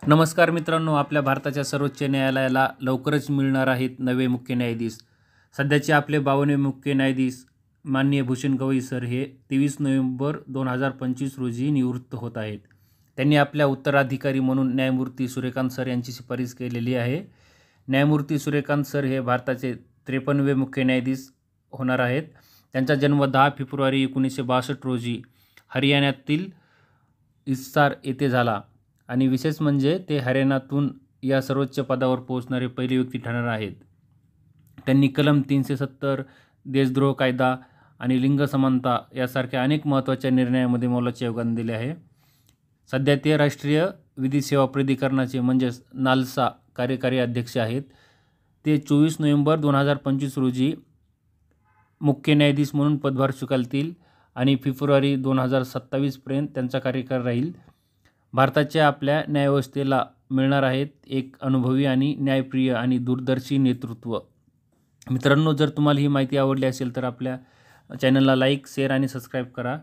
नमस्कार मित्रांनो, आपल्या भारताच्या सर्वोच्च न्यायालयाला लवकरच मिळणार आहेत नवे मुख्य न्यायाधीश। सध्याचे आपले 52वे मुख्य न्यायाधीश माननीय भूषण गवई सर हे 23 नोव्हेंबर 2025 रोजी निवृत्त होत आहेत। त्यांनी आपल्या उत्तराधिकारी म्हणून न्यायमूर्ती सूर्यकांत सर यांची शिफारस केलेली आहे। न्यायमूर्ती सूर्यकांत सर हे भारताचे 53वे मुख्य न्यायाधीश होणार आहेत। त्यांचा जन्म 10 फेब्रुवारी 1962 रोजी हरियाणातील हिसार येथे झाला आणि विशेष म्हणजे ते हरियाणातून या सर्वोच्च पदावर पोहोचणारे पहिली व्यक्ती ठरणार आहेत। त्यांनी कलम 370, देशद्रोह कायदा आणि लिंग समानता यासारख्या अनेक महत्त्वाच्या निर्णयामध्ये मोलाचे योगदान दिले आहे। सध्या ते राष्ट्रीय विधी सेवा प्राधिकरणाचे म्हणजेच नालसा कार्यकारी अध्यक्ष आहेत। ते 24 नोव्हेंबर 2025 रोजी मुख्य न्यायाधीश म्हणून पदभार स्वीकारतील आणि फेब्रुवारी 2027 पर्यंत त्यांचा कार्यकाळ राहील। भारताच्या आपल्या न्यायव्यवस्थेला मिळणार आहेत एक अनुभवी आणि न्यायप्रिय आणि दूरदर्शी नेतृत्व। मित्रांनो, जर तुम्हाला ही माहिती आवडली असेल तर आपल्या चॅनलला लाईक, शेअर आणि सबस्क्राईब करा।